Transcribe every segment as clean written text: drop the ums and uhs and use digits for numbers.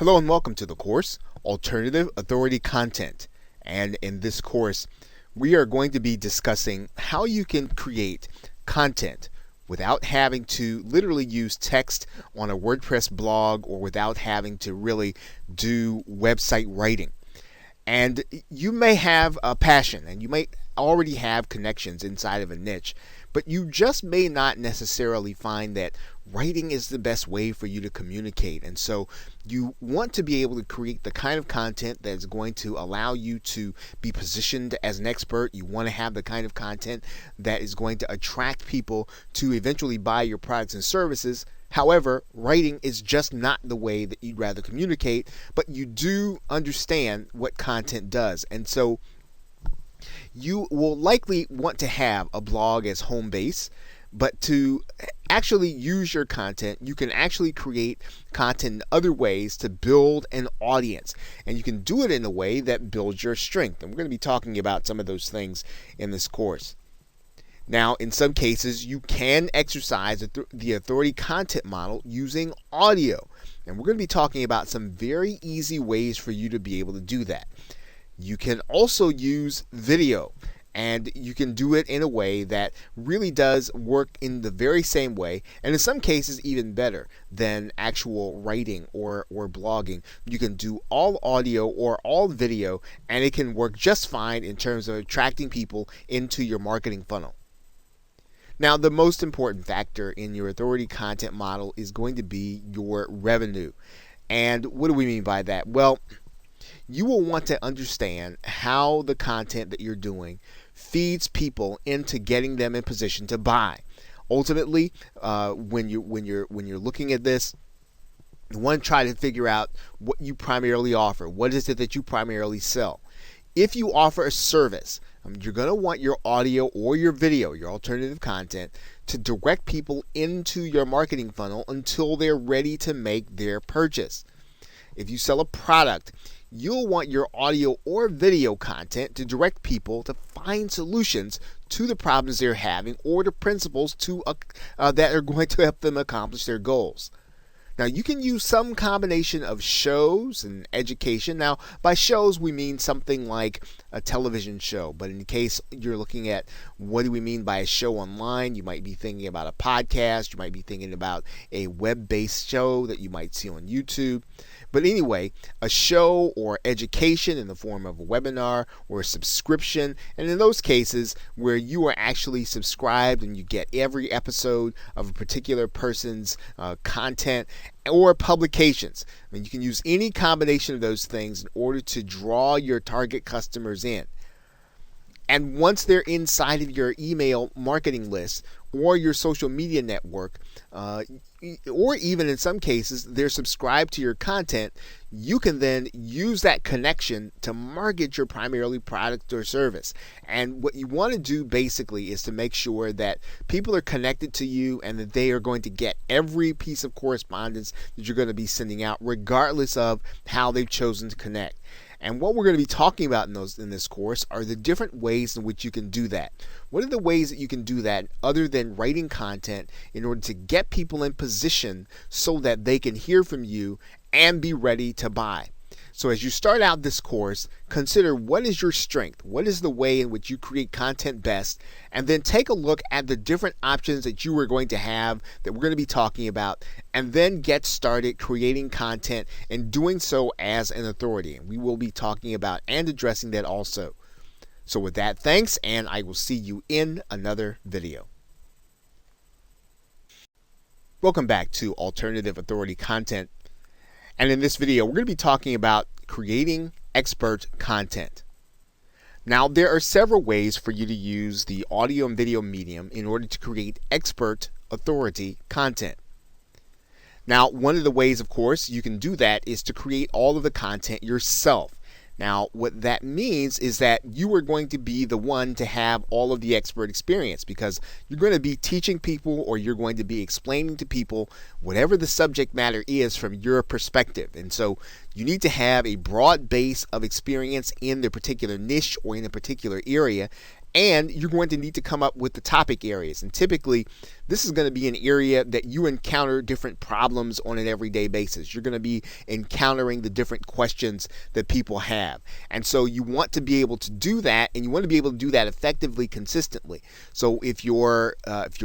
Hello and welcome to the course, Alternative Authority Content. And in this course, we are going to be discussing how you can create content without having to literally use text on a WordPress blog or without having to really do website writing. And you may have a passion and you may already have connections inside of a niche, but you just may not necessarily find that writing is the best way for you to communicate. And so you want to be able to create the kind of content that is going to allow you to be positioned as an expert. You want to have the kind of content that is going to attract people to eventually buy your products and services. However, writing is just not the way that you'd rather communicate, but you do understand what content does. And so you will likely want to have a blog as home base, but to actually use your content, you can actually create content in other ways to build an audience. And you can do it in a way that builds your strength. And we're going to be talking about some of those things in this course. Now, in some cases, you can exercise the authority content model using audio. And we're going to be talking about some very easy ways for you to be able to do that. You can also use video, and you can do it in a way that really does work in the very same way, and in some cases even better than actual writing or blogging. You can do all audio or all video, and it can work just fine in terms of attracting people into your marketing funnel. Now, the most important factor in your authority content model is going to be your revenue. And what do we mean by that? Well, you will want to understand how the content that you're doing feeds people into getting them in position to buy. Ultimately, when you're looking at this, you want to try to figure out what you primarily offer. What is it that you primarily sell? If you offer a service, you're going to want your audio or your video, your alternative content, to direct people into your marketing funnel until they're ready to make their purchase. If you sell a product, you'll want your audio or video content to direct people to find solutions to the problems they're having or the principles that are going to help them accomplish their goals. Now, you can use some combination of shows and education. Now, by shows, we mean something like a television show. But in case you're looking at what do we mean by a show online, you might be thinking about a podcast. You might be thinking about a web-based show that you might see on YouTube. But anyway, a show or education in the form of a webinar or a subscription. And in those cases where you are actually subscribed and you get every episode of a particular person's content, or publications. I mean, you can use any combination of those things in order to draw your target customers in. And once they're inside of your email marketing list or your social media network, or even in some cases they're subscribed to your content, you can then use that connection to market your primarily product or service. And what you want to do basically is to make sure that people are connected to you and that they are going to get every piece of correspondence that you're going to be sending out, regardless of how they've chosen to connect. And what we're going to be talking about in this course are the different ways in which you can do that. What are the ways that you can do that other than writing content in order to get people in position so that they can hear from you and be ready to buy? So as you start out this course, consider what is your strength, what is the way in which you create content best, and then take a look at the different options that you are going to have that we're going to be talking about, and then get started creating content and doing so as an authority. And we will be talking about and addressing that also. So with that, thanks, and I will see you in another video. Welcome back to Alternative Authority Content. And in this video, we're going to be talking about creating expert content. Now, there are several ways for you to use the audio and video medium in order to create expert authority content. Now, one of the ways, of course, you can do that is to create all of the content yourself. Now, what that means is that you are going to be the one to have all of the expert experience, because you're going to be teaching people or you're going to be explaining to people whatever the subject matter is from your perspective. And so you need to have a broad base of experience in the particular niche or in a particular area. And you're going to need to come up with the topic areas. And typically, this is going to be an area that you encounter different problems on an everyday basis. You're going to be encountering the different questions that people have. And so you want to be able to do that, and you want to be able to do that effectively, consistently. So if your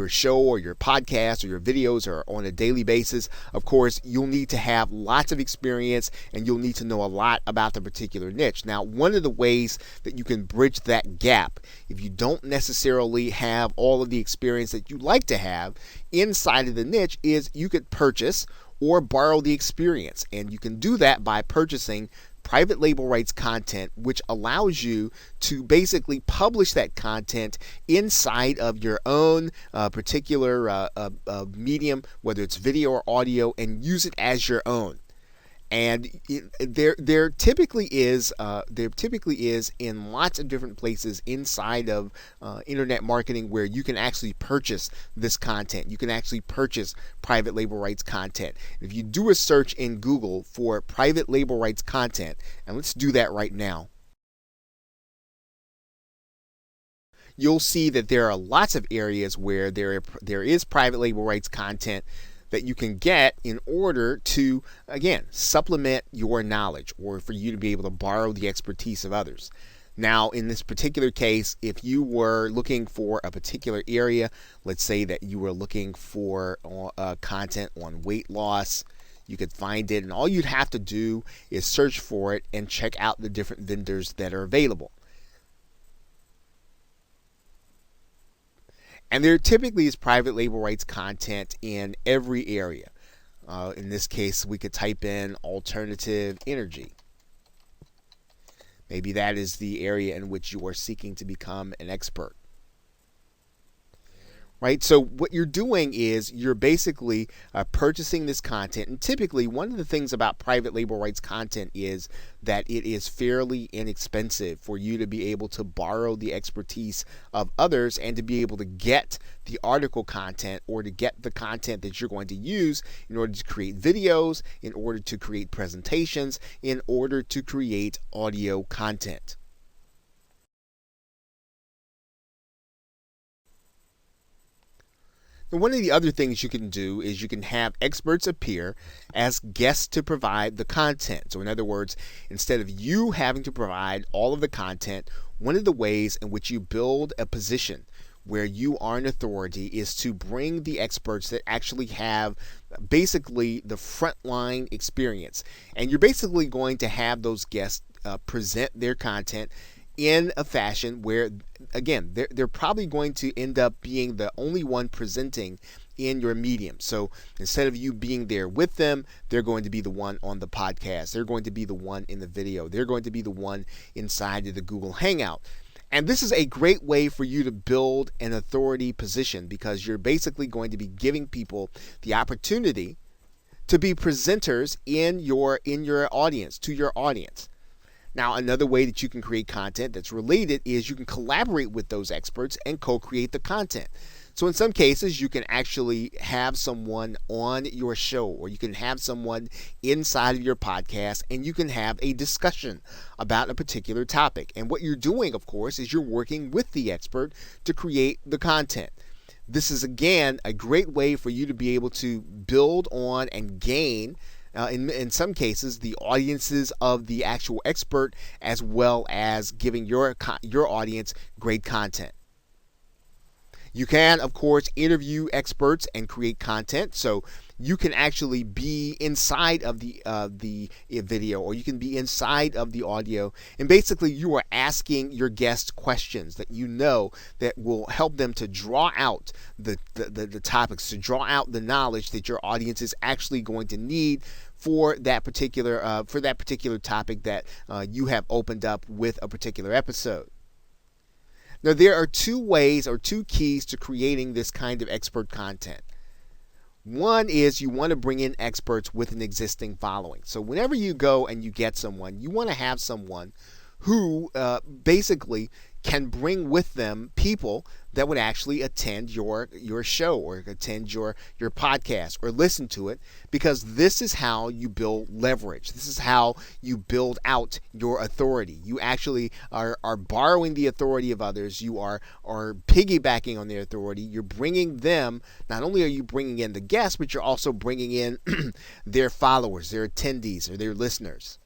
show or your podcast or your videos are on a daily basis, of course, you'll need to have lots of experience and you'll need to know a lot about the particular niche. Now, one of the ways that you can bridge that gap, if you don't necessarily have all of the experience that you'd like to have inside of the niche, is you could purchase or borrow the experience. And you can do that by purchasing private label rights content, which allows you to basically publish that content inside of your own particular medium, whether it's video or audio, and use it as your own. And there typically is in lots of different places inside of internet marketing where you can actually purchase this content. You can actually purchase private label rights content. If you do a search in Google for private label rights content, and let's do that right now, you'll see that there are lots of areas where there is private label rights content that you can get in order to, again, supplement your knowledge or for you to be able to borrow the expertise of others. Now, in this particular case, if you were looking for a particular area, let's say that you were looking for content on weight loss, you could find it, and all you'd have to do is search for it and check out the different vendors that are available. And there typically is private label rights content in every area. In this case, we could type in alternative energy. Maybe that is the area in which you are seeking to become an expert. Right? So what you're doing is you're basically purchasing this content. And typically, one of the things about private label rights content is that it is fairly inexpensive for you to be able to borrow the expertise of others and to be able to get the article content or to get the content that you're going to use in order to create videos, in order to create presentations, in order to create audio content. Now, one of the other things you can do is you can have experts appear as guests to provide the content. So in other words, instead of you having to provide all of the content, one of the ways in which you build a position where you are an authority is to bring the experts that actually have basically the frontline experience. And you're basically going to have those guests present their content in a fashion where, again, they're probably going to end up being the only one presenting in your medium. So instead of you being there with them, they're going to be the one on the podcast. They're going to be the one in the video. They're going to be the one inside of the Google Hangout. And this is a great way for you to build an authority position because you're basically going to be giving people the opportunity to be presenters in your audience, to your audience. Now, another way that you can create content that's related is you can collaborate with those experts and co-create the content. So in some cases, you can actually have someone on your show or you can have someone inside of your podcast and you can have a discussion about a particular topic. And what you're doing, of course, is you're working with the expert to create the content. This is, again, a great way for you to be able to build on and gain in some cases, the audiences of the actual expert, as well as giving your audience great content. You can, of course, interview experts and create content. So you can actually be inside of the video, or you can be inside of the audio, and basically you are asking your guests questions that you know that will help them to draw out the topics, to draw out the knowledge that your audience is actually going to need for that particular topic that you have opened up with a particular episode. Now, there are two ways or two keys to creating this kind of expert content. One is you want to bring in experts with an existing following. So whenever you go and you get someone, you want to have someone who basically can bring with them people that would actually attend your show or attend your podcast or listen to it, because this is how you build leverage. This is how you build out your authority. You actually are borrowing the authority of others. You are piggybacking on their authority. You're bringing them, not only are you bringing in the guests, but you're also bringing in their followers, their attendees, or their listeners.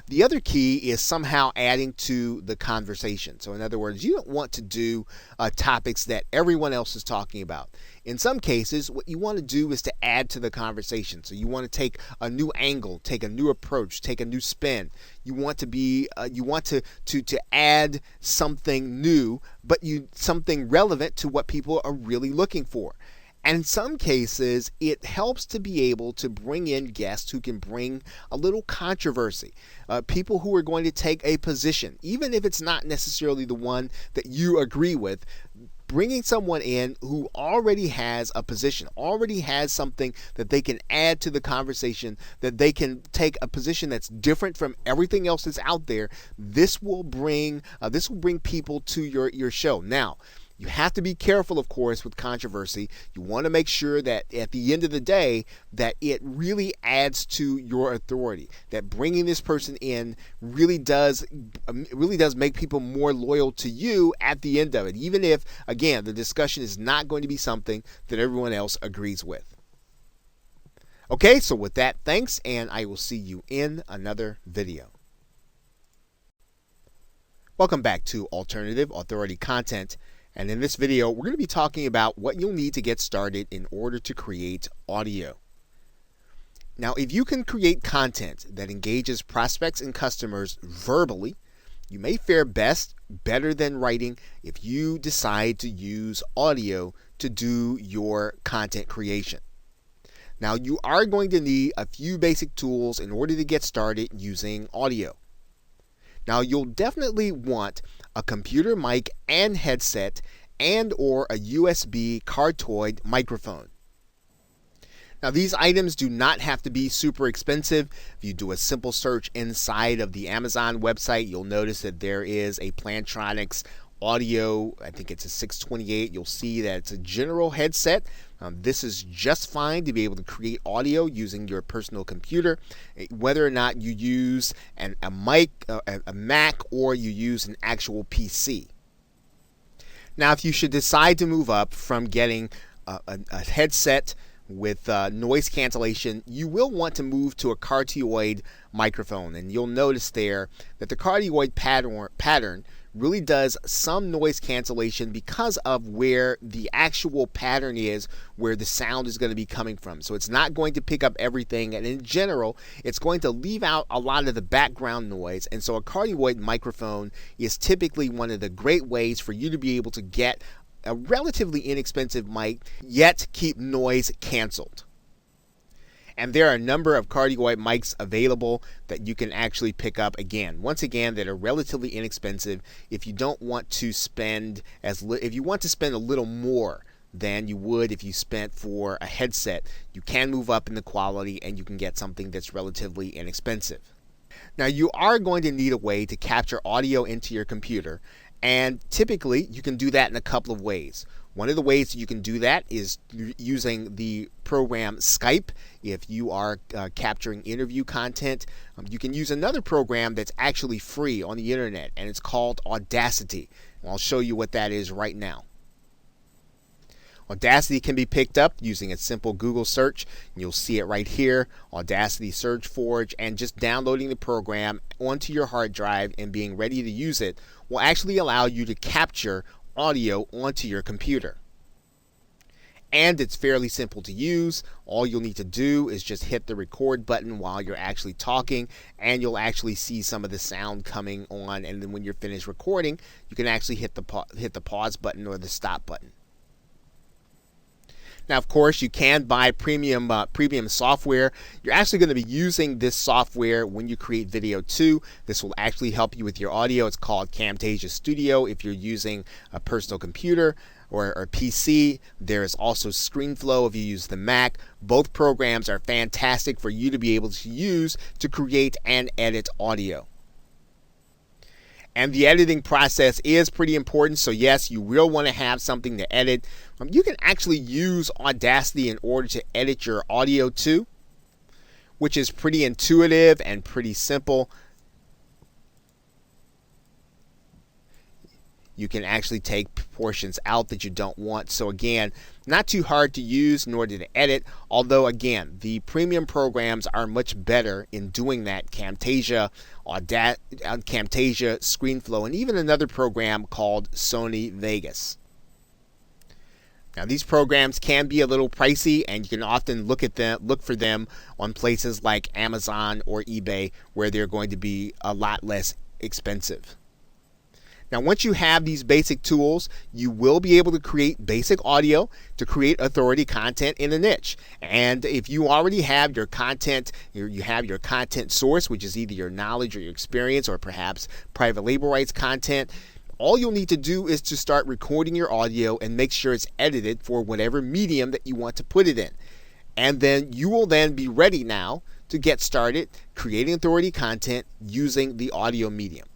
The other key is somehow adding to the conversation. So in other words, you don't want to do topics that everyone else is talking about. In some cases, what you want to do is to add to the conversation. So you want to take a new angle, take a new approach, take a new spin. You want to be, you want to add something new, but something relevant to what people are really looking for. And in some cases, it helps to be able to bring in guests who can bring a little controversy, people who are going to take a position, even if it's not necessarily the one that you agree with. Bringing someone in who already has a position, already has something that they can add to the conversation, that they can take a position that's different from everything else that's out there. This will bring people to your show. Now, you have to be careful, of course, with controversy. You want to make sure that at the end of the day that it really adds to your authority, that bringing this person in really does make people more loyal to you at the end of it, even if, again, the discussion is not going to be something that everyone else agrees with. Okay, so with that, thanks, and I will see you in another video. Welcome back to Alternative Authority Content. And in this video, we're going to be talking about what you'll need to get started in order to create audio. Now, if you can create content that engages prospects and customers verbally, you may fare better than writing if you decide to use audio to do your content creation. Now, you are going to need a few basic tools in order to get started using audio. Now, you'll definitely want a computer mic and headset and or a USB cardioid microphone. Now, these items do not have to be super expensive. If you do a simple search inside of the Amazon website, you'll notice that there is a Plantronics audio, I think it's a 628. You'll see that it's a general headset. This is just fine to be able to create audio using your personal computer, whether or not you use a mic, a Mac, or you use an actual PC. Now, if you should decide to move up from getting a headset with noise cancellation, you will want to move to a cardioid microphone, and you'll notice there that the cardioid pattern really does some noise cancellation because of where the actual pattern is, where the sound is going to be coming from. So it's not going to pick up everything, and in general, it's going to leave out a lot of the background noise. And so a cardioid microphone is typically one of the great ways for you to be able to get a relatively inexpensive mic, yet keep noise canceled. And there are a number of cardioid mics available that you can actually pick up, once again, that are relatively inexpensive. If you don't want to spend if you want to spend a little more than you would if you spent for a headset, you can move up in the quality and you can get something that's relatively inexpensive. Now, you are going to need a way to capture audio into your computer, and typically you can do that in a couple of ways. One of the ways you can do that is using the program Skype. If you are capturing interview content, you can use another program that's actually free on the internet, and it's called Audacity. And I'll show you what that is right now. Audacity can be picked up using a simple Google search. You'll see it right here, Audacity SurgeForge, and just downloading the program onto your hard drive and being ready to use it will actually allow you to capture audio onto your computer. And it's fairly simple to use. All you'll need to do is just hit the record button while you're actually talking, and you'll actually see some of the sound coming on, and then when you're finished recording, you can actually hit the pause button or the stop button. Now, of course, you can buy premium software. You're actually going to be using this software when you create video too. This will actually help you with your audio. It's called Camtasia Studio if you're using a personal computer or PC. There is also ScreenFlow if you use the Mac. Both programs are fantastic for you to be able to use to create and edit audio. And the editing process is pretty important. So yes, you will want to have something to edit. You can actually use Audacity in order to edit your audio too, which is pretty intuitive and pretty simple. You can actually take portions out that you don't want. So again, not too hard to use nor to edit, although again, the premium programs are much better in doing that. Camtasia, Camtasia, ScreenFlow, and even another program called Sony Vegas. Now these programs can be a little pricey, and you can often look for them on places like Amazon or eBay, where they're going to be a lot less expensive. Now, once you have these basic tools, you will be able to create basic audio to create authority content in a niche. And if you already have your content, you have your content source, which is either your knowledge or your experience or perhaps private label rights content, all you'll need to do is to start recording your audio and make sure it's edited for whatever medium that you want to put it in. And then you will then be ready now to get started creating authority content using the audio medium.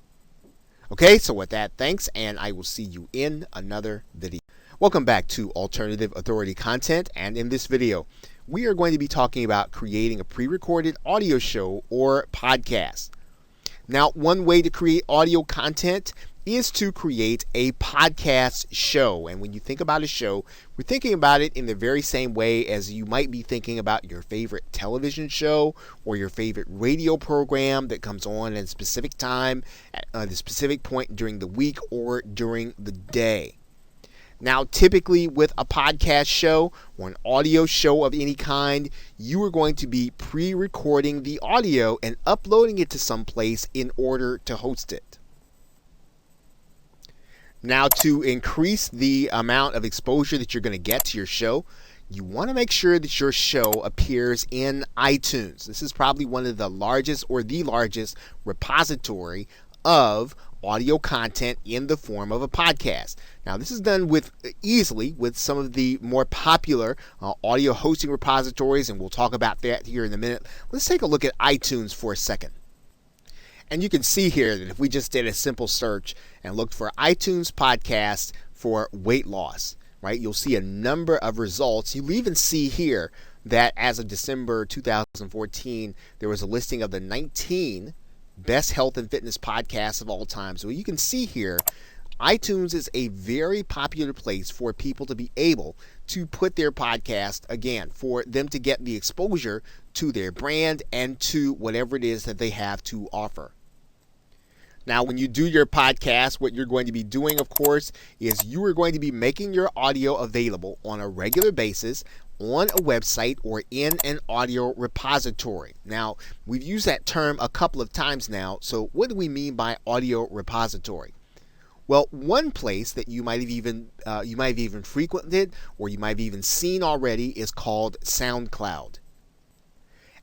Okay, so with that, thanks, and I will see you in another video. Welcome back to Alternative Authority Content, and in this video, we are going to be talking about creating a pre-recorded audio show or podcast. Now, one way to create audio content is to create a podcast show. And when you think about a show, we're thinking about it in the very same way as you might be thinking about your favorite television show or your favorite radio program that comes on at a specific time, at a specific point during the week or during the day. Now, typically with a podcast show or an audio show of any kind, you are going to be pre-recording the audio and uploading it to some place in order to host it. Now, to increase the amount of exposure that you're going to get to your show, you want to make sure that your show appears in iTunes. This is probably one of the largest or the largest repository of audio content in the form of a podcast. Now, this is done easily with some of the more popular audio hosting repositories, and we'll talk about that here in a minute. Let's take a look at iTunes for a second. And you can see here that if we just did a simple search and looked for iTunes podcast for weight loss, right, you'll see a number of results. You'll even see here that as of December 2014, there was a listing of the 19 best health and fitness podcasts of all time. So you can see here, iTunes is a very popular place for people to be able to put their podcast, again, for them to get the exposure to their brand and to whatever it is that they have to offer. Now, when you do your podcast, what you're going to be doing, of course, is you are going to be making your audio available on a regular basis on a website or in an audio repository. Now, we've used that term a couple of times now. So what do we mean by audio repository? Well, one place that you might have even frequented or you might have even seen already is called SoundCloud.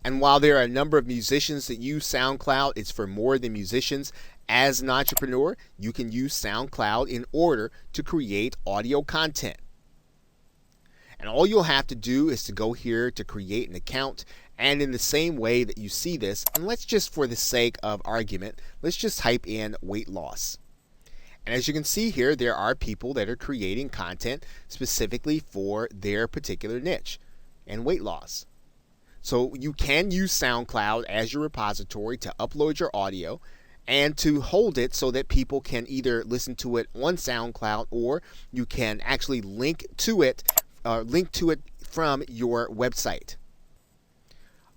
And while there are a number of musicians that use SoundCloud, it's for more than musicians. As an entrepreneur, you can use SoundCloud in order to create audio content. And all you'll have to do is to go here to create an account. And in the same way that you see this, and let's just, for the sake of argument, let's just type in weight loss. And as you can see here, there are people that are creating content specifically for their particular niche and weight loss. So you can use SoundCloud as your repository to upload your audio and to hold it so that people can either listen to it on SoundCloud or you can actually link to it from your website.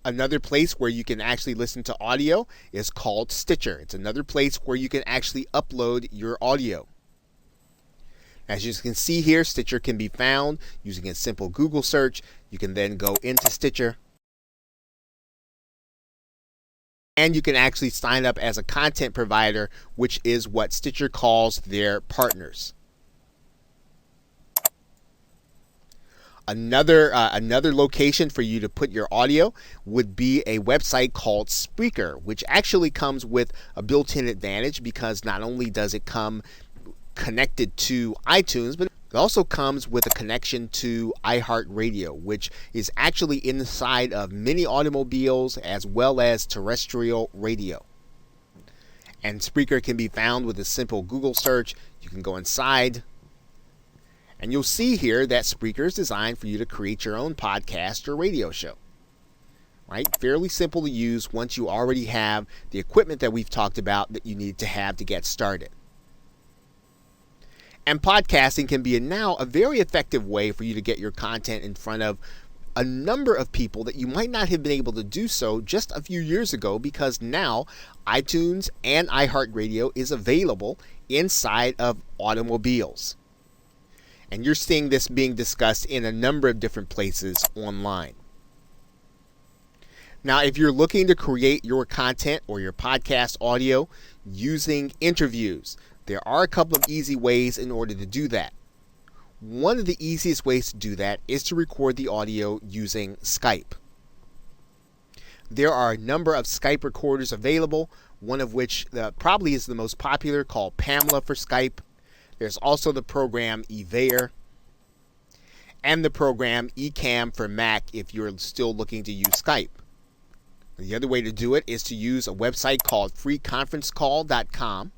Another place where you can actually listen to audio is called Stitcher. It's another place where you can actually upload your audio. As you can see here, Stitcher can be found using a simple Google search. You can then go into Stitcher, and you can actually sign up as a content provider, which is what Stitcher calls their partners. Another location for you to put your audio would be a website called Spreaker, which actually comes with a built-in advantage because not only does it come connected to iTunes, but it also comes with a connection to iHeartRadio, which is actually inside of many automobiles as well as terrestrial radio. And Spreaker can be found with a simple Google search. You can go inside, and you'll see here that Spreaker is designed for you to create your own podcast or radio show. Right? Fairly simple to use once you already have the equipment that we've talked about that you need to have to get started. And podcasting can be now a very effective way for you to get your content in front of a number of people that you might not have been able to do so just a few years ago, because now iTunes and iHeartRadio is available inside of automobiles. And you're seeing this being discussed in a number of different places online. Now, if you're looking to create your content or your podcast audio using interviews, there are a couple of easy ways in order to do that. One of the easiest ways to do that is to record the audio using Skype. There are a number of Skype recorders available, one of which probably is the most popular, called Pamela for Skype. There's also the program Evair and the program Ecamm for Mac if you're still looking to use Skype. The other way to do it is to use a website called freeconferencecall.com.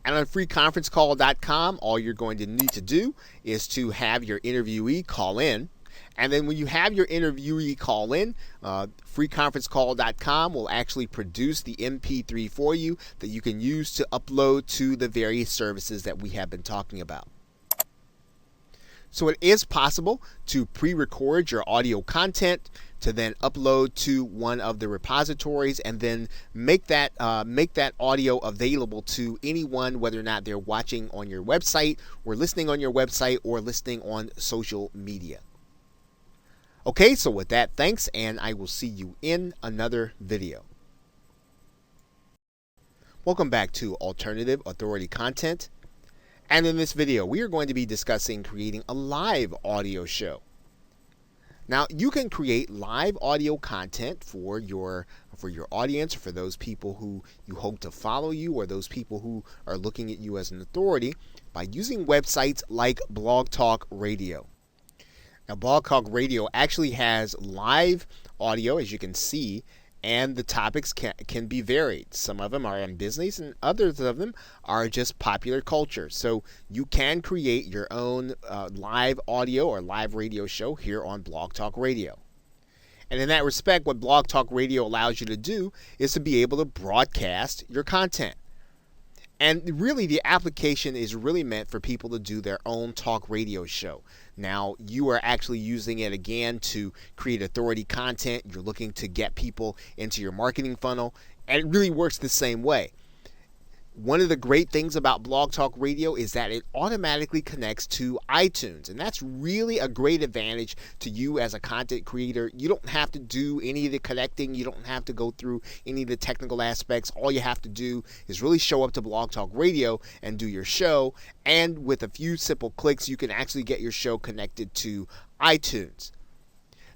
And on freeconferencecall.com, all you're going to need to do is to have your interviewee call in. And then when you have your interviewee call in, freeconferencecall.com will actually produce the MP3 for you that you can use to upload to the various services that we have been talking about. So it is possible to pre-record your audio content, to then upload to one of the repositories, and then make that audio available to anyone, whether or not they're watching on your website or listening on your website or listening on social media. Okay, so with that, thanks, and I will see you in another video. Welcome back to Alternative Authority Content. And in this video, we are going to be discussing creating a live audio show. Now, you can create live audio content for your audience, or for those people who you hope to follow you, or those people who are looking at you as an authority, by using websites like Blog Talk Radio. Now, Blog Talk Radio actually has live audio, as you can see, and the topics can be varied. Some of them are in business, and others of them are just popular culture. So you can create your own live audio or live radio show here on Blog Talk Radio. And in that respect, what Blog Talk Radio allows you to do is to be able to broadcast your content. And really, the application is really meant for people to do their own talk radio show. Now, you are actually using it again to create authority content. You're looking to get people into your marketing funnel, and it really works the same way. One of the great things about Blog Talk Radio is that it automatically connects to iTunes, and that's really a great advantage to you as a content creator. You don't have to do any of the connecting. You don't have to go through any of the technical aspects. All you have to do is really show up to Blog Talk Radio and do your show, and with a few simple clicks, you can actually get your show connected to iTunes.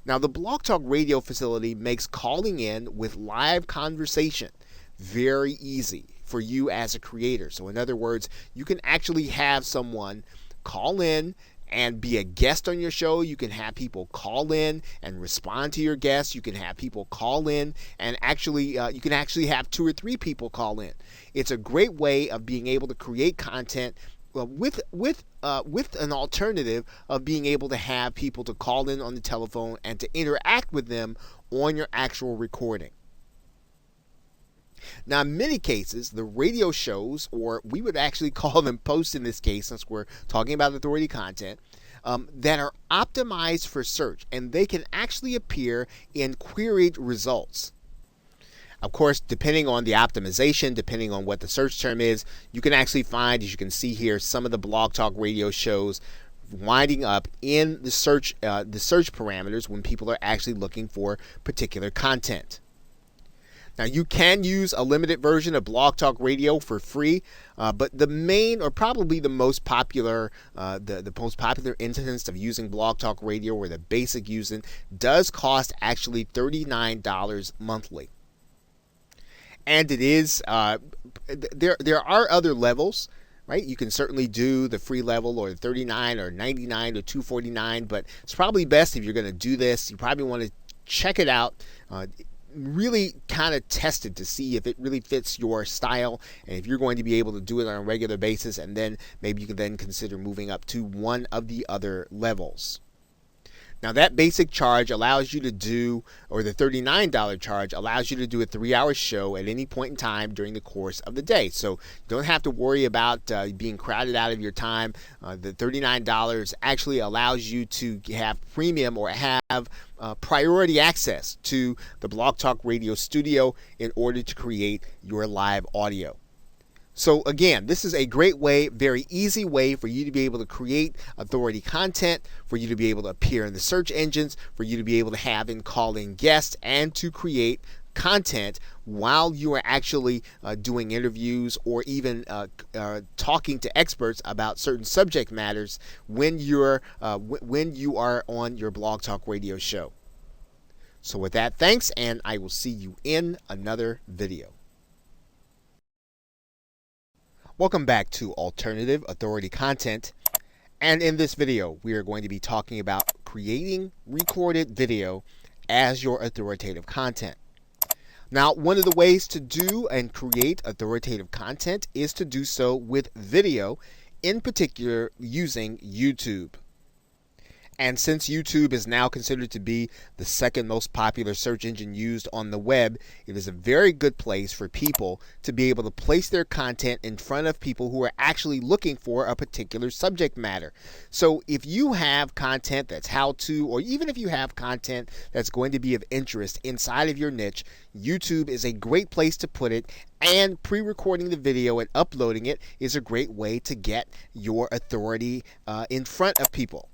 Now, the Blog Talk Radio facility makes calling in with live conversation very easy for you as a creator. So in other words, you can actually have someone call in and be a guest on your show. You can have people call in and respond to your guests. You can have people call in and you can actually have 2 or 3 people call in. It's a great way of being able to create content with an alternative of being able to have people to call in on the telephone and to interact with them on your actual recording. Now, in many cases, the radio shows, or we would actually call them posts in this case, since we're talking about authority content, that are optimized for search, and they can actually appear in queried results. Of course, depending on the optimization, depending on what the search term is, you can actually find, as you can see here, some of the Blog Talk Radio shows winding up in the search parameters when people are actually looking for particular content. Now, you can use a limited version of Blog Talk Radio for free, but the main, or probably the most popular, the most popular instance of using Blog Talk Radio, or the basic using, does cost actually $39 monthly. And it is there are other levels, right? You can certainly do the free level, or the $39 or $99 or $249, but it's probably best, if you're going to do this, you probably want to check it out. really kind of test it to see if it really fits your style and if you're going to be able to do it on a regular basis, and then maybe you can then consider moving up to one of the other levels. Now that basic charge allows you to do, or the $39 charge allows you to do a 3-hour show at any point in time during the course of the day. So you don't have to worry about being crowded out of your time. The $39 actually allows you to have premium or have priority access to the Blog Talk Radio studio in order to create your live audio. So again, this is a great way, very easy way for you to be able to create authority content, for you to be able to appear in the search engines, for you to be able to have and call in guests, and to create content while you are actually doing interviews or even talking to experts about certain subject matters when you are on your Blog Talk Radio show. So with that, thanks, and I will see you in another video. Welcome back to Alternative Authority Content, and in this video we are going to be talking about creating recorded video as your authoritative content. Now, one of the ways to do and create authoritative content is to do so with video, in particular using YouTube. And since YouTube is now considered to be the second most popular search engine used on the web, it is a very good place for people to be able to place their content in front of people who are actually looking for a particular subject matter. So if you have content that's how-to, or even if you have content that's going to be of interest inside of your niche, YouTube is a great place to put it, and pre-recording the video and uploading it is a great way to get your authority in front of people.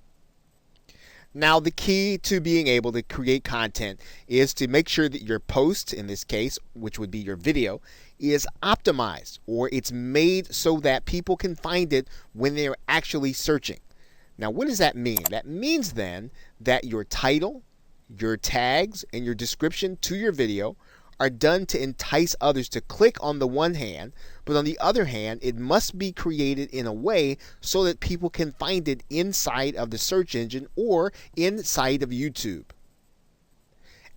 Now, the key to being able to create content is to make sure that your post, in this case, which would be your video, is optimized, or it's made so that people can find it when they're actually searching. Now, what does that mean? That means then that your title, your tags, and your description to your video are done to entice others to click on the one hand, but on the other hand, it must be created in a way so that people can find it inside of the search engine or inside of YouTube.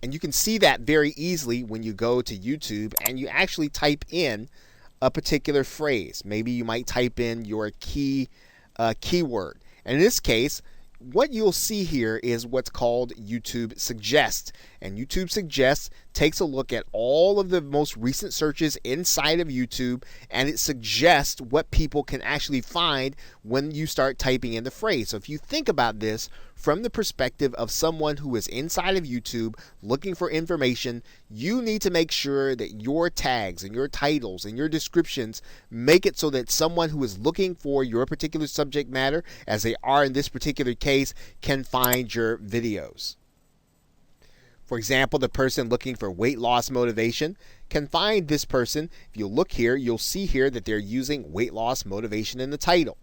And you can see that very easily when you go to YouTube and you actually type in a particular phrase. Maybe you might type in your keyword. And in this case, what you'll see here is what's called YouTube Suggest. And YouTube Suggest takes a look at all of the most recent searches inside of YouTube, and it suggests what people can actually find when you start typing in the phrase. So if you think about this from the perspective of someone who is inside of YouTube looking for information, you need to make sure that your tags and your titles and your descriptions make it so that someone who is looking for your particular subject matter, as they are in this particular case, can find your videos. For example, the person looking for weight loss motivation can find this person. If you look here, you'll see here that they're using weight loss motivation in the title.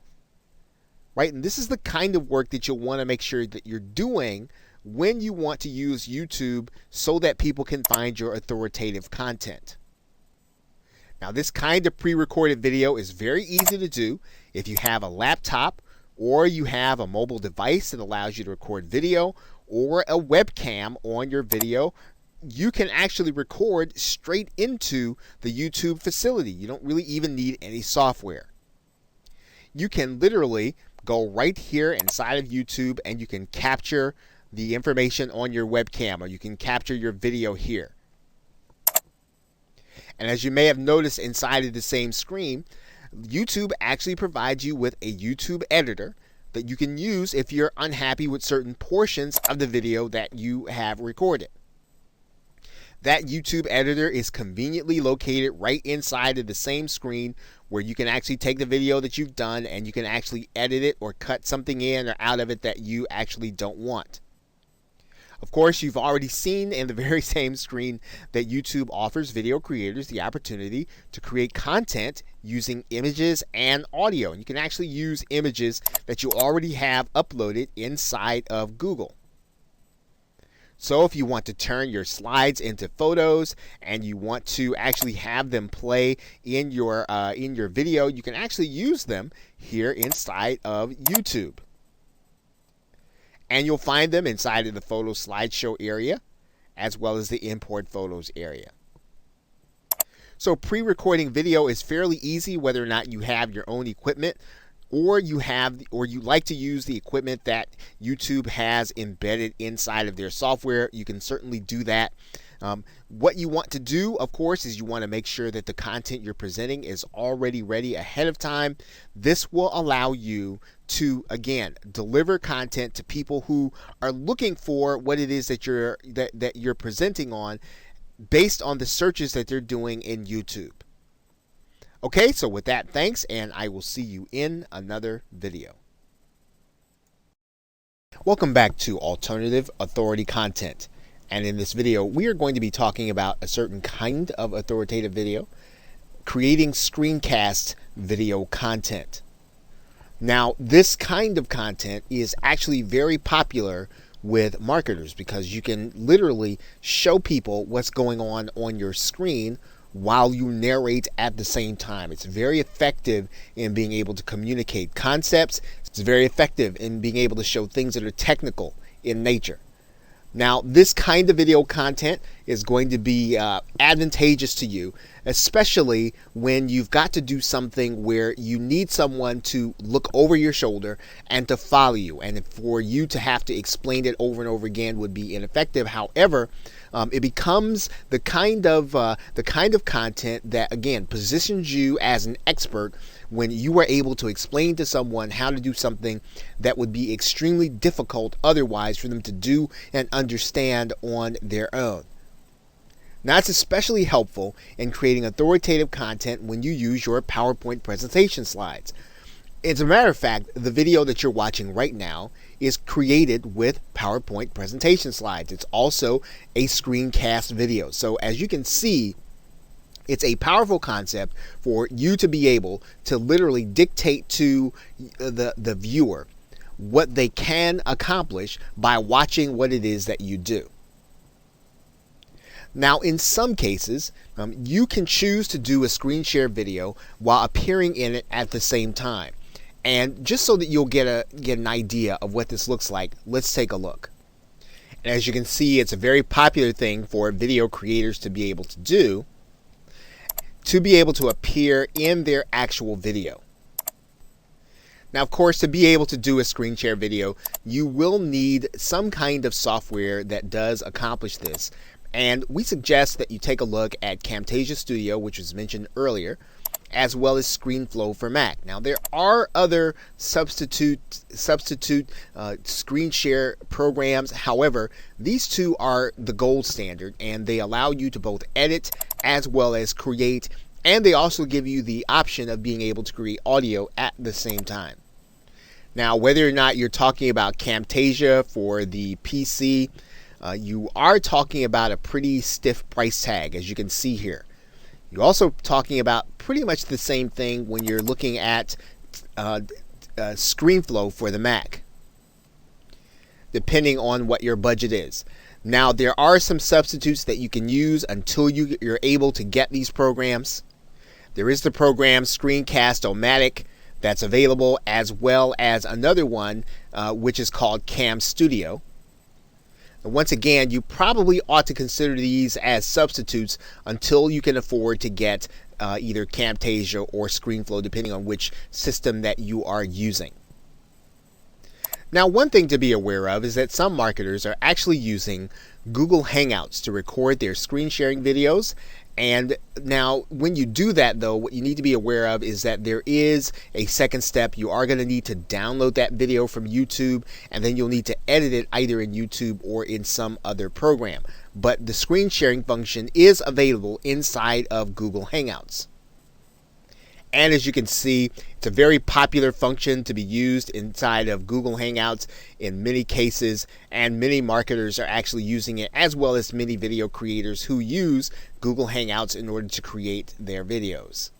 Right? And this is the kind of work that you'll want to make sure that you're doing when you want to use YouTube so that people can find your authoritative content. Now, this kind of pre-recorded video is very easy to do if you have a laptop or you have a mobile device that allows you to record video, or a webcam on your video. You can actually record straight into the YouTube facility. You don't really even need any software. You can literally go right here inside of YouTube and you can capture the information on your webcam, or you can capture your video here. And as you may have noticed inside of the same screen, YouTube actually provides you with a YouTube editor that you can use if you're unhappy with certain portions of the video that you have recorded. That YouTube editor is conveniently located right inside of the same screen, where you can actually take the video that you've done and you can actually edit it or cut something in or out of it that you actually don't want. Of course, you've already seen in the very same screen that YouTube offers video creators the opportunity to create content using images and audio. And you can actually use images that you already have uploaded inside of Google. So if you want to turn your slides into photos and you want to actually have them play in your video, you can actually use them here inside of YouTube. And you'll find them inside of the photo slideshow area. as well as the import photos area. So pre-recording video is fairly easy whether or not you have your own equipment or you like to use the equipment that YouTube has embedded inside of their software. You can certainly do that. What you want to do, of course, is you want to make sure that the content you're presenting is already ready ahead of time. This will allow you to, again, deliver content to people who are looking for what it is that you're presenting on based on the searches that they're doing in YouTube. Okay, so with that, thanks, and I will see you in another video. Welcome back to Alternative Authority Content. And in this video, we are going to be talking about a certain kind of authoritative video, creating screencast video content. Now, this kind of content is actually very popular with marketers because you can literally show people what's going on your screen while you narrate at the same time. It's very effective in being able to communicate concepts. It's very effective in being able to show things that are technical in nature. Now, this kind of video content is going to be advantageous to you, especially when you've got to do something where you need someone to look over your shoulder and to follow you. And for you to have to explain it over and over again would be ineffective. However, it becomes the kind of content that, again, positions you as an expert when you are able to explain to someone how to do something that would be extremely difficult otherwise for them to do and understand on their own. Now, it's especially helpful in creating authoritative content when you use your PowerPoint presentation slides. As a matter of fact, the video that you're watching right now is created with PowerPoint presentation slides. It's also a screencast video. So as you can see, it's a powerful concept for you to be able to literally dictate to the viewer what they can accomplish by watching what it is that you do. Now, in some cases, you can choose to do a screen share video while appearing in it at the same time. And just so that you'll get an idea of what this looks like, let's take a look. And as you can see, it's a very popular thing for video creators to be able to do, to be able to appear in their actual video. Now, of course, to be able to do a screen share video, you will need some kind of software that does accomplish this. And we suggest that you take a look at Camtasia Studio, which was mentioned earlier, as well as ScreenFlow for Mac. Now, there are other substitute screen share programs. However, these two are the gold standard, and they allow you to both edit as well as create, and they also give you the option of being able to create audio at the same time. Now, whether or not you're talking about Camtasia for the PC, you are talking about a pretty stiff price tag, as you can see here. You're also talking about pretty much the same thing when you're looking at ScreenFlow for the Mac, depending on what your budget is. Now, there are some substitutes that you can use until you're able to get these programs. There is the program Screencast-O-Matic that's available, as well as another one which is called Cam Studio. Once again, you probably ought to consider these as substitutes until you can afford to get either Camtasia or ScreenFlow, depending on which system that you are using. Now, one thing to be aware of is that some marketers are actually using Google Hangouts to record their screen sharing videos. And now, when you do that, though, what you need to be aware of is that there is a second step. You are going to need to download that video from YouTube, and then you'll need to edit it either in YouTube or in some other program. But the screen sharing function is available inside of Google Hangouts. And as you can see, it's a very popular function to be used inside of Google Hangouts in many cases, and many marketers are actually using it, as well as many video creators who use Google Hangouts in order to create their videos.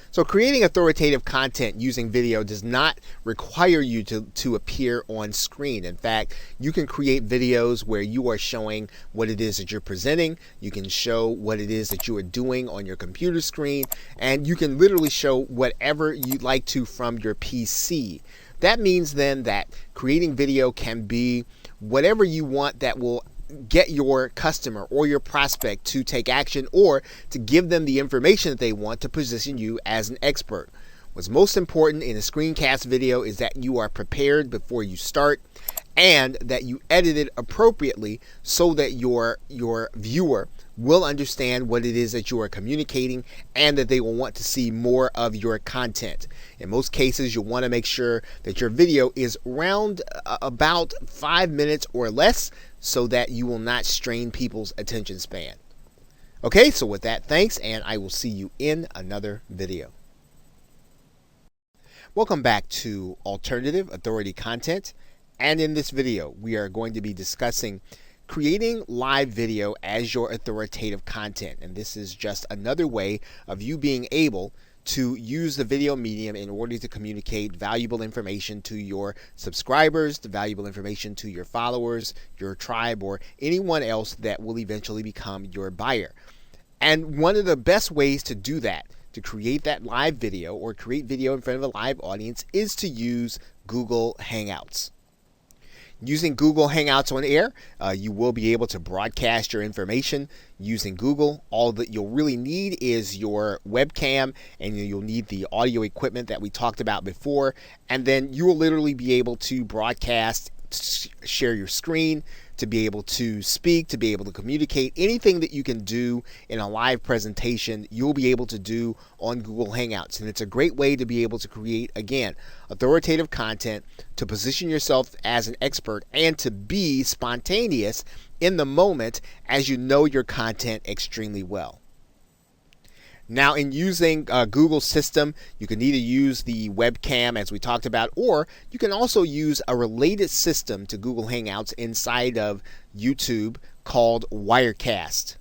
So creating authoritative content using video does not require you to appear on screen. In fact, you can create videos where you are showing what it is that you're presenting. You can show what it is that you are doing on your computer screen, and you can literally show whatever you'd like to from your PC. That means then that creating video can be whatever you want that will get your customer or your prospect to take action or to give them the information that they want to position you as an expert. What's most important in a screencast video is that you are prepared before you start and that you edit it appropriately so that your viewer will understand what it is that you are communicating and that they will want to see more of your content. In most cases, you'll want to make sure that your video is around about 5 minutes or less so that you will not strain people's attention span. Okay, so with that, thanks, and I will see you in another video. Welcome back to Alternative Authority Content, and in this video we are going to be discussing creating live video as your authoritative content. And this is just another way of you being able to use the video medium in order to communicate valuable information to your subscribers, the valuable information to your followers, your tribe, or anyone else that will eventually become your buyer. And one of the best ways to do that, to create that live video or create video in front of a live audience, is to use Google Hangouts. Using Google Hangouts on air, you will be able to broadcast your information using Google. All that you'll really need is your webcam, and you'll need the audio equipment that we talked about before, and then you will literally be able to broadcast, share your screen, to be able to speak, to be able to communicate. Anything that you can do in a live presentation, you'll be able to do on Google Hangouts. And it's a great way to be able to create, again, authoritative content, to position yourself as an expert, and to be spontaneous in the moment as you know your content extremely well. Now, in using Google's system, you can either use the webcam as we talked about, or you can also use a related system to Google Hangouts inside of YouTube called Wirecast.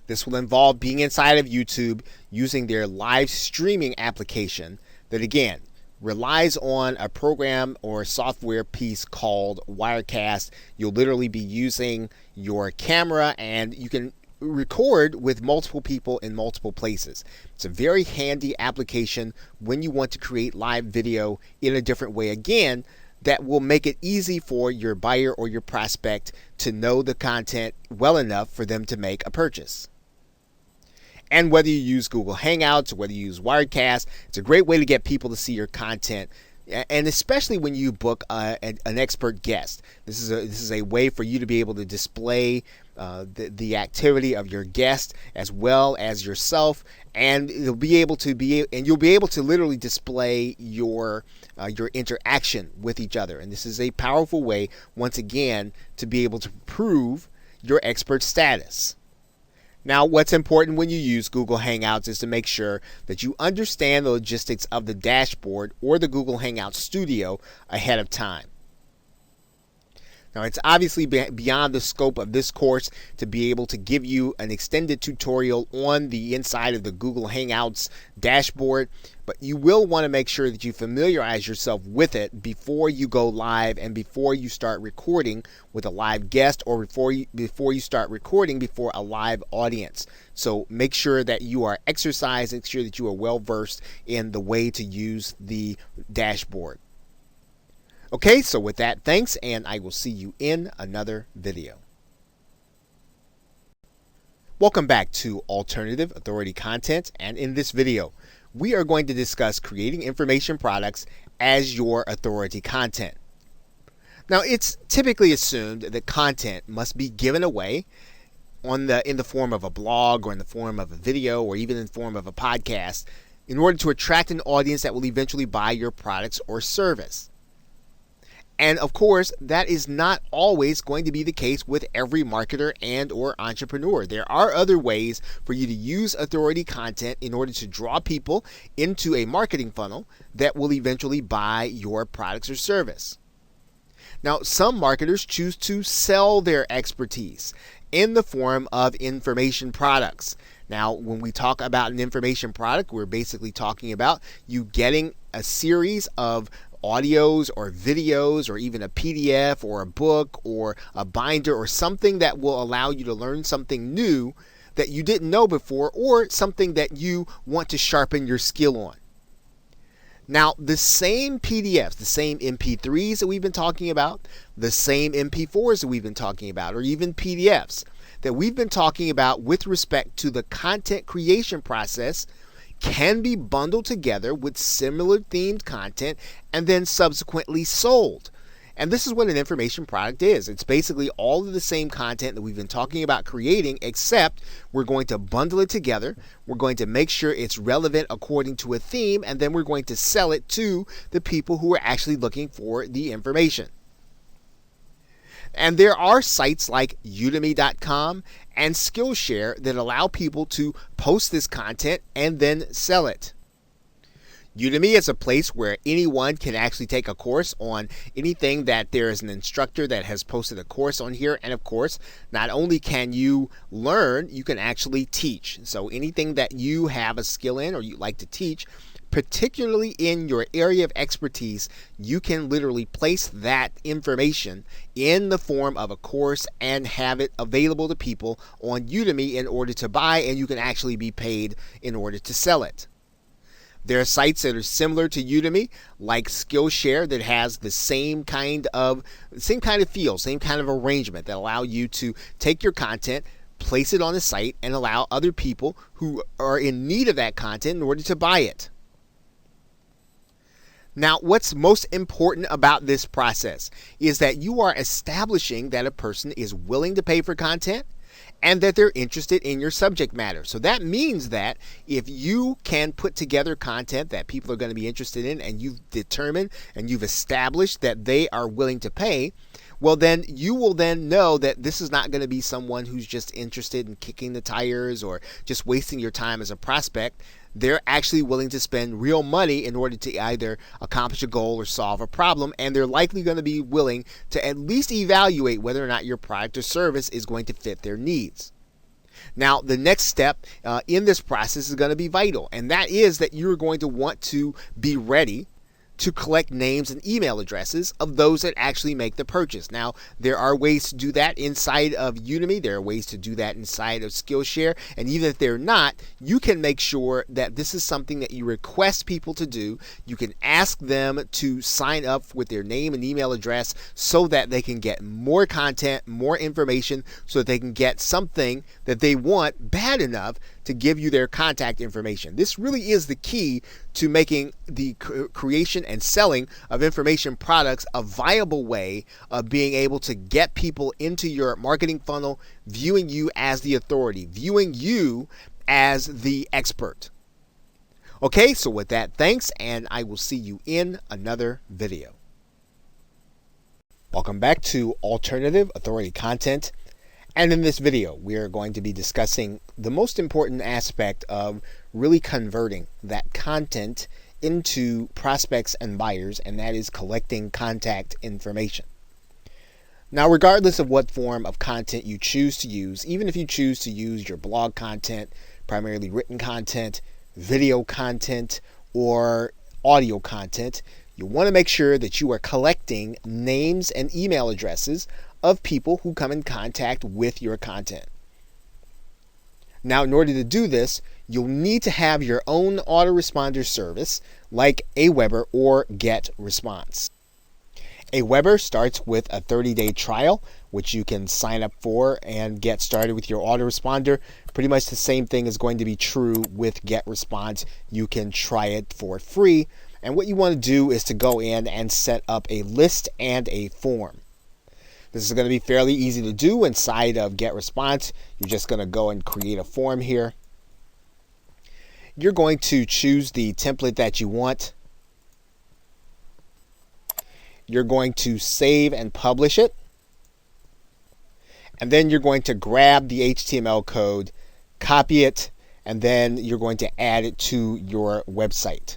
This will involve being inside of YouTube using their live streaming application that, again, relies on a program or software piece called Wirecast. You'll literally be using your camera, and you can record with multiple people in multiple places. It's a very handy application when you want to create live video in a different way, again, that will make it easy for your buyer or your prospect to know the content well enough for them to make a purchase. And whether you use Google Hangouts or whether you use Wirecast, it's a great way to get people to see your content. And especially when you book an expert guest, this is a way for you to be able to display the activity of your guest as well as yourself, and you'll be able to literally display your interaction with each other. And this is a powerful way, once again, to be able to prove your expert status. Now, what's important when you use Google Hangouts is to make sure that you understand the logistics of the dashboard or the Google Hangout Studio ahead of time. Now, it's obviously beyond the scope of this course to be able to give you an extended tutorial on the inside of the Google Hangouts dashboard, but you will want to make sure that you familiarize yourself with it before you go live and before you start recording with a live guest, or before you start recording before a live audience. So make sure that you are exercised, make sure that you are well versed in the way to use the dashboard. Okay, so with that, thanks, and I will see you in another video. Welcome back to Alternative Authority Content, and in this video, we are going to discuss creating information products as your authority content. Now, it's typically assumed that content must be given away in the form of a blog, or in the form of a video, or even in the form of a podcast, in order to attract an audience that will eventually buy your products or service. And of course, that is not always going to be the case with every marketer and or entrepreneur. There are other ways for you to use authority content in order to draw people into a marketing funnel that will eventually buy your products or service. Now, some marketers choose to sell their expertise in the form of information products. Now, when we talk about an information product, we're basically talking about you getting a series of audios or videos, or even a PDF or a book or a binder or something that will allow you to learn something new that you didn't know before, or something that you want to sharpen your skill on. Now, the same PDFs, the same MP3s that we've been talking about, the same MP4s that we've been talking about, or even PDFs that we've been talking about with respect to the content creation process can be bundled together with similar themed content and then subsequently sold. And this is what an information product is. It's basically all of the same content that we've been talking about creating, except we're going to bundle it together. We're going to make sure it's relevant according to a theme, and then we're going to sell it to the people who are actually looking for the information. And there are sites like Udemy.com and Skillshare that allow people to post this content and then sell it. Udemy is a place where anyone can actually take a course on anything that there is an instructor that has posted a course on here. And of course, not only can you learn, you can actually teach. So anything that you have a skill in or you like to teach, particularly in your area of expertise, you can literally place that information in the form of a course and have it available to people on Udemy in order to buy, and you can actually be paid in order to sell it. There are sites that are similar to Udemy, like Skillshare, that has the same kind of feel, same kind of arrangement that allow you to take your content, place it on the site, and allow other people who are in need of that content in order to buy it. Now, what's most important about this process is that you are establishing that a person is willing to pay for content and that they're interested in your subject matter. So that means that if you can put together content that people are going to be interested in, and you've determined and you've established that they are willing to pay, well, then you will then know that this is not going to be someone who's just interested in kicking the tires or just wasting your time as a prospect. They're actually willing to spend real money in order to either accomplish a goal or solve a problem, and they're likely going to be willing to at least evaluate whether or not your product or service is going to fit their needs. Now, the next step in this process is going to be vital, and that is that you're going to want to be ready to collect names and email addresses of those that actually make the purchase. Now, there are ways to do that inside of Udemy. There are ways to do that inside of Skillshare. And even if they're not, you can make sure that this is something that you request people to do. You can ask them to sign up with their name and email address so that they can get more content, more information, so that they can get something that they want bad enough to give you their contact information. This really is the key to making the creation and selling of information products a viable way of being able to get people into your marketing funnel, viewing you as the authority, viewing you as the expert. Okay, so with that, thanks, and I will see you in another video. Welcome back to Alternative Authority Content. And in this video, we are going to be discussing the most important aspect of really converting that content into prospects and buyers, and that is collecting contact information. Now, regardless of what form of content you choose to use, even if you choose to use your blog content, primarily written content, video content, or audio content, you want to make sure that you are collecting names and email addresses of people who come in contact with your content. Now, in order to do this, you'll need to have your own autoresponder service like Aweber or GetResponse. Aweber starts with a 30-day trial, which you can sign up for and get started with your autoresponder. Pretty much the same thing is going to be true with GetResponse. You can try it for free. And what you want to do is to go in and set up a list and a form. This is going to be fairly easy to do inside of GetResponse. You're just going to go and create a form here. You're going to choose the template that you want. You're going to save and publish it. And then you're going to grab the HTML code, copy it, and then you're going to add it to your website.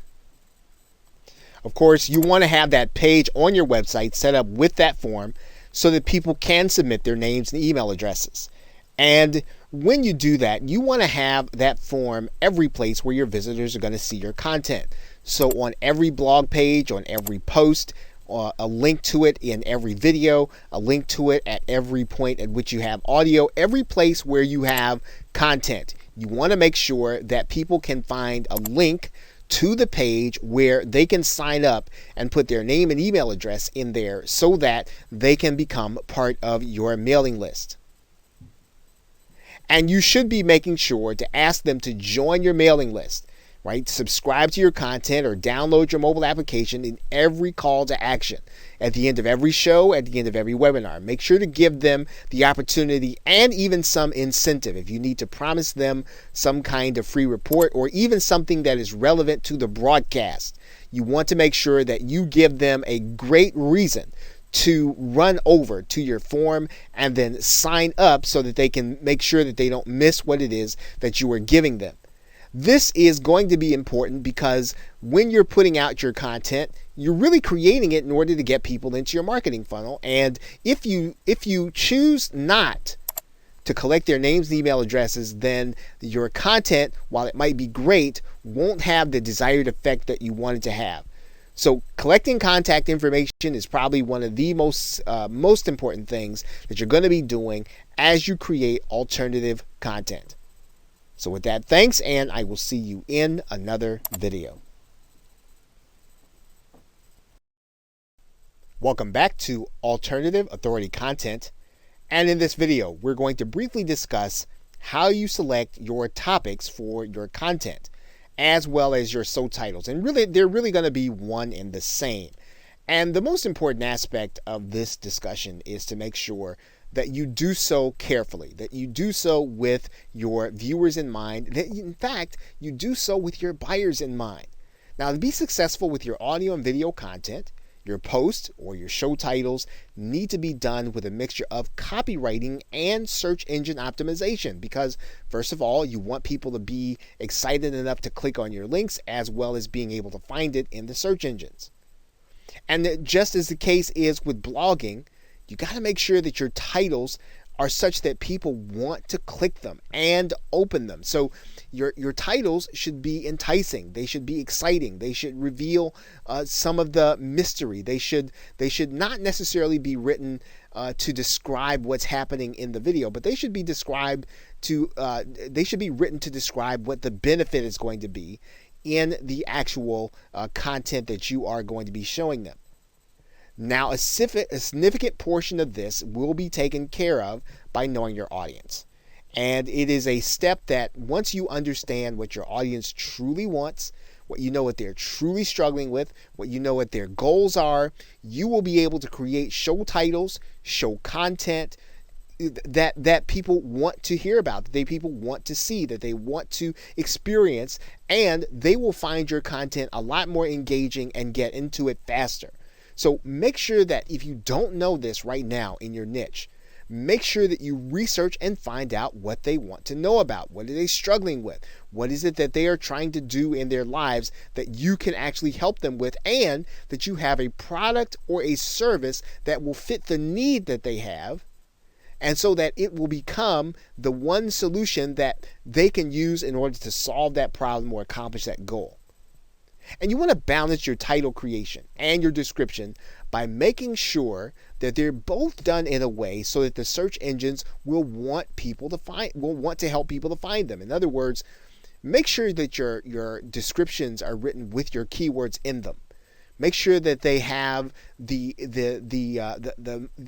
Of course, you want to have that page on your website set up with that form so that people can submit their names and email addresses. And when you do that, you want to have that form every place where your visitors are going to see your content. So on every blog page, on every post, a link to it in every video, a link to it at every point at which you have audio, every place where you have content. You want to make sure that people can find a link to the page where they can sign up and put their name and email address in there so that they can become part of your mailing list. And you should be making sure to ask them to join your mailing list, right? Subscribe to your content or download your mobile application in every call to action. At the end of every show, at the end of every webinar, make sure to give them the opportunity and even some incentive. If you need to promise them some kind of free report or even something that is relevant to the broadcast, you want to make sure that you give them a great reason to run over to your form and then sign up so that they can make sure that they don't miss what it is that you are giving them. This is going to be important because when you're putting out your content, you're really creating it in order to get people into your marketing funnel. And if you choose not to collect their names and email addresses, then your content, while it might be great, won't have the desired effect that you want it to have. So collecting contact information is probably one of the most important things that you're going to be doing as you create alternative content. So with that, thanks, and I will see you in another video. Welcome back to Alternative Authority Content. And in this video, we're going to briefly discuss how you select your topics for your content, as well as your subtitles. And really, they're really going to be one and the same. And the most important aspect of this discussion is to make sure that you do so carefully, that you do so with your viewers in mind, that in fact, you do so with your buyers in mind. Now, to be successful with your audio and video content, your posts or your show titles need to be done with a mixture of copywriting and search engine optimization because, first of all, you want people to be excited enough to click on your links as well as being able to find it in the search engines. And just as the case is with blogging, you got to make sure that your titles are such that people want to click them and open them. So your titles should be enticing. They should be exciting. They should reveal some of the mystery. They should not necessarily be written to describe what's happening in the video, but they should be written to describe what the benefit is going to be in the actual content that you are going to be showing them. Now, a significant portion of this will be taken care of by knowing your audience. And it is a step that once you understand what your audience truly wants, what you know what they're truly struggling with, what you know what their goals are, you will be able to create show titles, show content that people want to hear about, that people want to see, that they want to experience, and they will find your content a lot more engaging and get into it faster. So make sure that if you don't know this right now in your niche, make sure that you research and find out what they want to know about. What are they struggling with? What is it that they are trying to do in their lives that you can actually help them with, and that you have a product or a service that will fit the need that they have, and so that it will become the one solution that they can use in order to solve that problem or accomplish that goal. And you want to balance your title creation and your description by making sure that they're both done in a way so that the search engines will want to help people to find them. In other words, make sure that your descriptions are written with your keywords in them. Make sure that they have the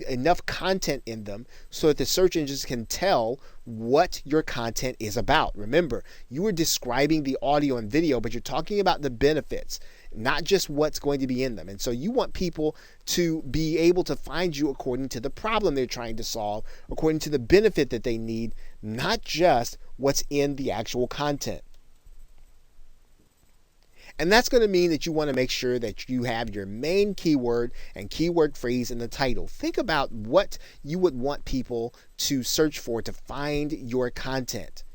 enough content in them so that the search engines can tell what your content is about. Remember, you are describing the audio and video, but you're talking about the benefits, not just what's going to be in them. And so you want people to be able to find you according to the problem they're trying to solve, according to the benefit that they need, not just what's in the actual content. And that's going to mean that you want to make sure that you have your main keyword and keyword phrase in the title. Think about what you would want people to search for to find your content.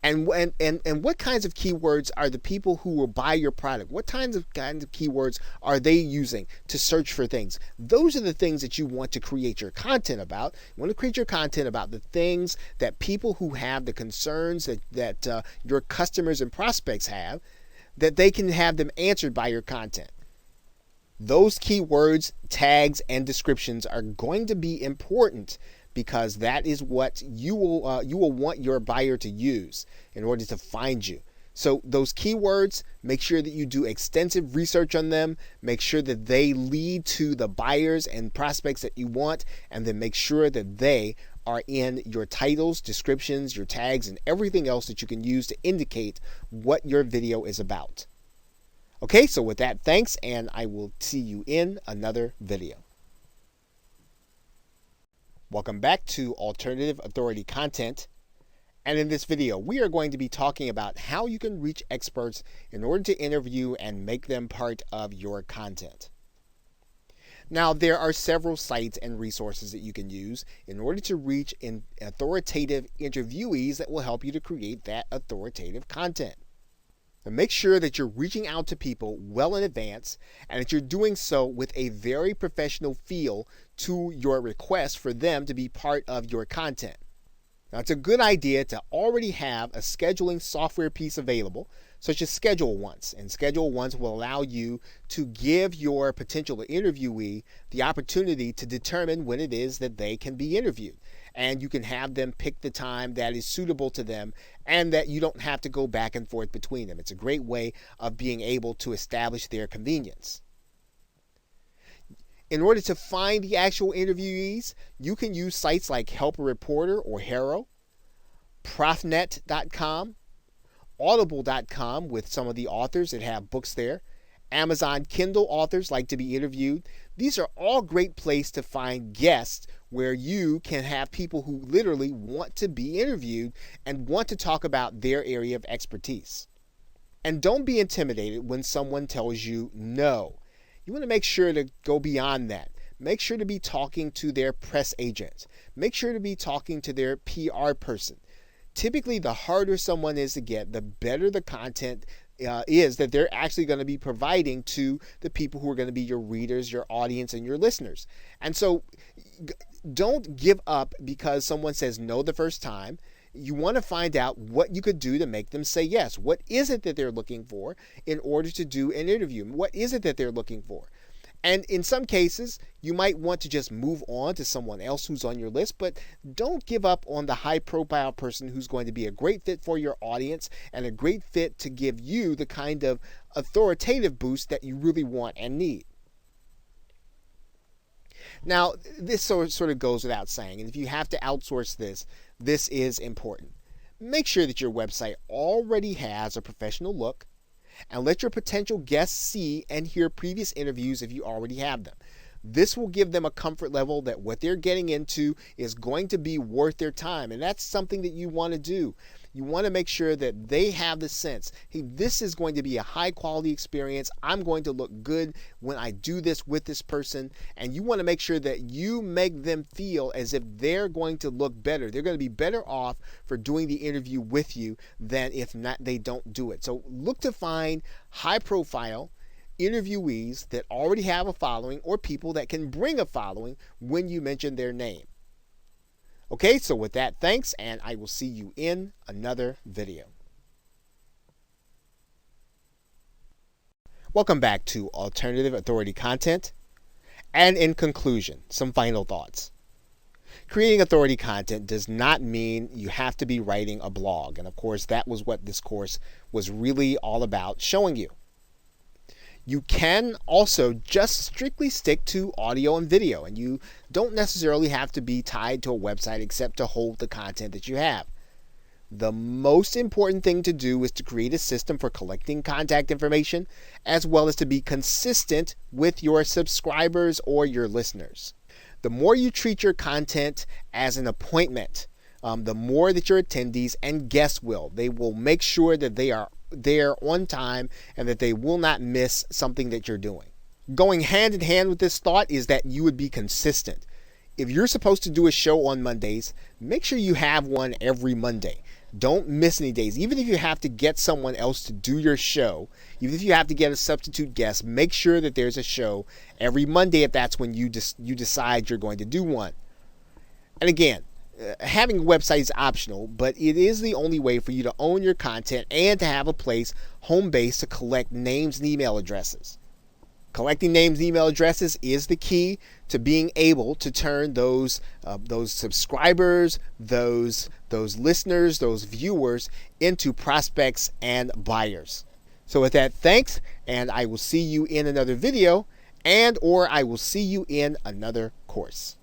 And what kinds of keywords are the people who will buy your product? What kinds of keywords are they using to search for things? Those are the things that you want to create your content about. You want to create your content about the things that people who have the concerns that your customers and prospects have, that they can have them answered by your content. Those keywords, tags, and descriptions are going to be important because that is what you will want your buyer to use in order to find you. So those keywords, make sure that you do extensive research on them, make sure that they lead to the buyers and prospects that you want, and then make sure that they are in your titles, descriptions, your tags, and everything else that you can use to indicate what your video is about. Okay, so with that, thanks, and I will see you in another video. Welcome back to Alternative Authority Content. And in this video, we are going to be talking about how you can reach experts in order to interview and make them part of your content. Now, there are several sites and resources that you can use in order to reach authoritative interviewees that will help you to create that authoritative content. And make sure that you're reaching out to people well in advance and that you're doing so with a very professional feel to your request for them to be part of your content. Now, it's a good idea to already have a scheduling software piece available, such as Schedule Once. And Schedule Once will allow you to give your potential interviewee the opportunity to determine when it is that they can be interviewed. And you can have them pick the time that is suitable to them and that you don't have to go back and forth between them. It's a great way of being able to establish their convenience. In order to find the actual interviewees, you can use sites like Help a Reporter or HARO, Profnet.com, Audible.com with some of the authors that have books there. Amazon Kindle authors like to be interviewed. These are all great places to find guests where you can have people who literally want to be interviewed and want to talk about their area of expertise. And don't be intimidated when someone tells you no. You want to make sure to go beyond that. Make sure to be talking to their press agent. Make sure to be talking to their PR person. Typically, the harder someone is to get, the better the content is that they're actually going to be providing to the people who are going to be your readers, your audience, and your listeners. And so don't give up because someone says no the first time. You want to find out what you could do to make them say yes. What is it that they're looking for in order to do an interview? What is it that they're looking for? And in some cases, you might want to just move on to someone else who's on your list, but don't give up on the high-profile person who's going to be a great fit for your audience and a great fit to give you the kind of authoritative boost that you really want and need. Now, this sort of goes without saying, and if you have to outsource this, this is important. Make sure that your website already has a professional look, and let your potential guests see and hear previous interviews if you already have them. This will give them a comfort level that what they're getting into is going to be worth their time, and that's something that you want to do. You want to make sure that they have the sense, hey, this is going to be a high quality experience. I'm going to look good when I do this with this person. And you want to make sure that you make them feel as if they're going to look better. They're going to be better off for doing the interview with you than if not they don't do it. So look to find high profile interviewees that already have a following or people that can bring a following when you mention their name. Okay, so with that, thanks, and I will see you in another video. Welcome back to Alternative Authority Content. And in conclusion, some final thoughts. Creating authority content does not mean you have to be writing a blog. And of course, that was what this course was really all about showing you. You can also just strictly stick to audio and video, and you don't necessarily have to be tied to a website except to hold the content that you have. The most important thing to do is to create a system for collecting contact information, as well as to be consistent with your subscribers or your listeners. The more you treat your content as an appointment, the more that your attendees and guests will. They will make sure that they are there on time and that they will not miss something that you're doing. Going hand in hand with this thought is that you would be consistent. If you're supposed to do a show on Mondays, make sure you have one every Monday. Don't miss any days. Even if you have to get someone else to do your show, even if you have to get a substitute guest, make sure that there's a show every Monday if that's when you decide you're going to do one. And again, having a website is optional, but it is the only way for you to own your content and to have a place, home base, to collect names and email addresses. Collecting names and email addresses is the key to being able to turn those subscribers, those listeners, those viewers into prospects and buyers. So with that, thanks, and I will see you in another video, or I will see you in another course.